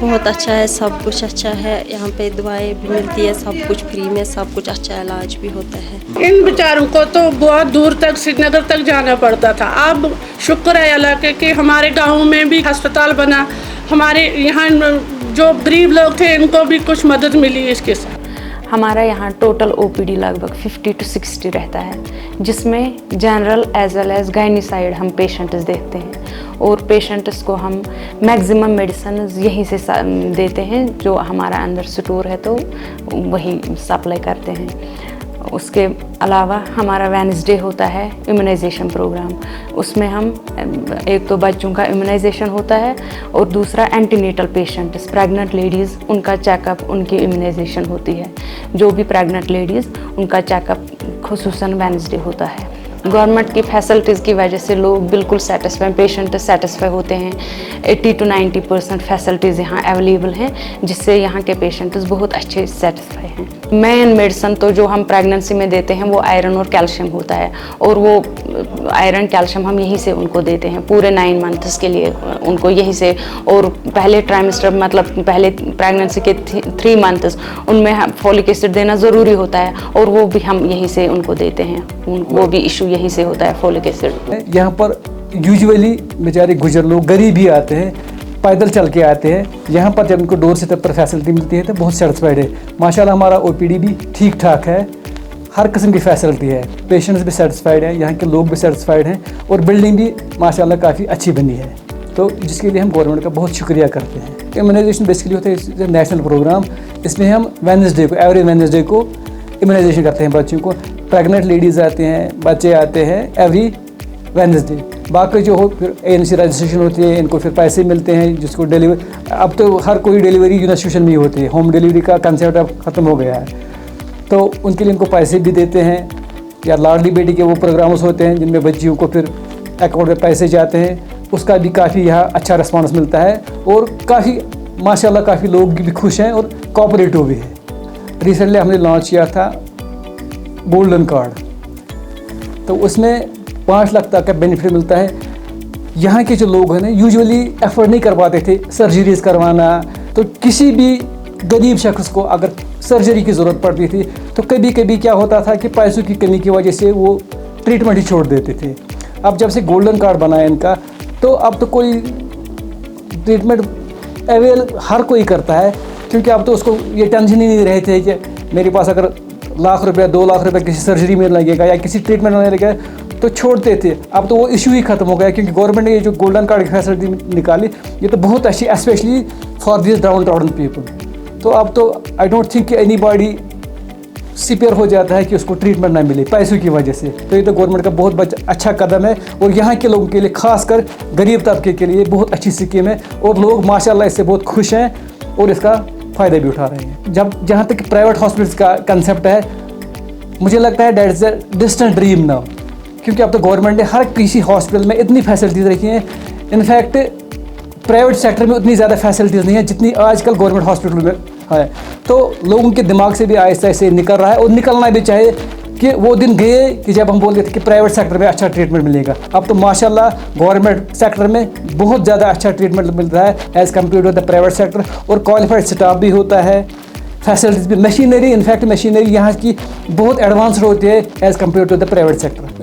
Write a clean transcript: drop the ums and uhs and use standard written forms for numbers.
बहुत अच्छा है, सब कुछ अच्छा है। यहाँ पे दवाएं भी मिलती है, सब कुछ फ्री में, सब कुछ अच्छा इलाज भी होता है। इन बेचारों को तो बहुत दूर तक श्रीनगर तक जाना पड़ता था। अब शुक्र है अल्लाह के कि हमारे गांव में भी अस्पताल बना। हमारे यहाँ जो गरीब लोग थे इनको भी कुछ मदद मिली इसके साथ। हमारा यहाँ टोटल ओपीडी लगभग 50 to 60 रहता है, जिसमें जनरल एज वेल एज गायनीसाइड हम पेशेंट्स देखते हैं और पेशेंट्स को हम मैक्सिमम मेडिसिन यहीं से देते हैं। जो हमारा अंदर स्टोर है तो वही सप्लाई करते हैं। उसके अलावा हमारा वेडनेसडे होता है इम्यूनाइजेशन प्रोग्राम। उसमें हम एक तो बच्चों का इम्यूनाइजेशन होता है और दूसरा एंटीनेटल पेशेंट्स, प्रेग्नेंट लेडीज़, उनका चेकअप, उनकी इम्यूनाइजेशन होती है। जो भी प्रेग्नेंट लेडीज़ उनका चेकअप खुसूसन वेडनेसडे होता है। गवर्नमेंट की फैसिलिटीज़ की वजह से लोग बिल्कुल सेटिस्फाई, पेशेंट सेटिस्फाई होते हैं। 80 to 90% फैसिलिटीज़ यहाँ अवेलेबल हैं, जिससे यहाँ के पेशेंट्स बहुत अच्छे सेटिस्फाई हैं। मेन मेडिसिन तो जो हम प्रेगनेंसी में देते हैं वो आयरन और कैल्शियम होता है, और वो आयरन कैल्शियम हम यहीं से उनको देते हैं पूरे 9 मंथ्स के लिए उनको यहीं से। और पहले ट्राइमेस्टर मतलब पहले प्रेगनेंसी के 3 मंथ्स उनमें फॉलिक एसिड देना ज़रूरी होता है, और वो भी हम यहीं से उनको देते हैं। वो भी इशू यहीं से होता है फॉलिक एसिड। यहाँ पर यूजुअली बेचारे गुजर लोग गरीब ही आते हैं, पैदल चल के आते हैं। यहाँ पर जब उनको डोर से तब पर फैसिलिटी मिलती है तो बहुत सेटिस्फाइड है। माशाल्लाह हमारा ओपीडी भी ठीक ठाक है, हर किस्म की फैसिलिटी है, पेशेंट्स भी सेटिस्फाइड हैं, यहाँ के लोग भी सेटिस्फाइड हैं, और बिल्डिंग भी माशाल्लाह काफ़ी अच्छी बनी है। तो जिसके लिए हम गवर्नमेंट का बहुत शुक्रिया करते हैं। इम्यूनाइजेशन बेसिकली होता है नेशनल प्रोग्राम। इसमें हम वेडनेसडे को, एवरी वेडनेसडे को इम्यूनाइजेशन करते हैं बच्चों को। प्रेग्नेंट लेडीज़ आते हैं, बच्चे आते हैं एवरी वेडनेसडे। बाकी जो हो फिर ANC रजिस्ट्रेशन होती है, इनको फिर पैसे मिलते हैं जिसको डिलीवरी। अब तो हर कोई डिलीवरी इंस्टीट्यूशन में ही होती है, होम डिलीवरी का कंसेप्ट अब ख़त्म हो गया है, तो उनके लिए इनको पैसे भी देते हैं। या लाडली बेटी के वो प्रोग्राम्स होते हैं जिनमें बच्चियों को फिर अकाउंट में पैसे जाते हैं, उसका भी काफ़ी यहाँ अच्छा रिस्पॉन्स मिलता है। और काफ़ी माशाल्लाह काफ़ी लोग भी खुश हैं और कोऑपरेटिव भी है। रिसेंटली हमने लॉन्च किया था गोल्डन कार्ड, तो उसमें 5 लाख तक का बेनिफिट मिलता है। यहाँ के जो लोग हैं ना यूजुअली एफर्ट नहीं कर पाते थे सर्जरीज करवाना, तो किसी भी गरीब शख्स को अगर सर्जरी की ज़रूरत पड़ती थी तो कभी कभी क्या होता था कि पैसों की कमी की वजह से वो ट्रीटमेंट ही छोड़ देते थे। अब जब से गोल्डन कार्ड बना है इनका, तो अब तो कोई ट्रीटमेंट अवेल हर कोई करता है, क्योंकि अब तो उसको ये टेंशन ही नहीं रहे थे कि मेरे पास अगर लाख रुपया 2 लाख रुपया किसी सर्जरी में लगेगा या किसी ट्रीटमेंट में लगेगा, तो छोड़ते थे। अब तो वो इशू ही ख़त्म हो गया, क्योंकि गवर्नमेंट ने ये जो गोल्डन कार्ड की फैसिलिटी निकाली, ये तो बहुत अच्छी, specially for this down town people. तो अब तो आई डोंट थिंक कि एनीबॉडी सिपियर हो जाता है कि उसको ट्रीटमेंट ना मिले पैसों की वजह से। तो ये तो गवर्नमेंट का बहुत अच्छा कदम है, और यहाँ के लोगों के लिए, खासकर गरीब तबके के लिए बहुत अच्छी स्कीम है, और लोग माशाल्लाह इससे बहुत खुश हैं और इसका फ़ायदा भी उठा रहे हैं। जहाँ तक प्राइवेट हॉस्पिटल्स का कंसेप्ट है, मुझे लगता है that is a distant dream now, क्योंकि अब तो गवर्नमेंट ने हर किसी हॉस्पिटल में इतनी फैसिलिटीज़ रखी हैं। इनफैक्ट प्राइवेट सेक्टर में उतनी ज़्यादा फैसिलिटीज़ नहीं है जितनी आजकल गवर्नमेंट हॉस्पिटल में है। तो लोगों के दिमाग से भी आहिस्ता आहिस्ता निकल रहा है, और निकलना भी चाहिए कि वो दिन गए कि जब हम बोलते थे कि प्राइवेट सेक्टर में अच्छा ट्रीटमेंट मिलेगा। अब तो माशाल्लाह गवर्नमेंट सेक्टर में बहुत ज़्यादा अच्छा ट्रीटमेंट मिलता है as compare to the private sector, और क्वालिफाइड स्टाफ भी होता है, फैसिलिटीज़ भी, मशीनरी, इनफैक्ट मशीनरी यहाँ की बहुत एडवांस्ड होती है as compare to the private sector.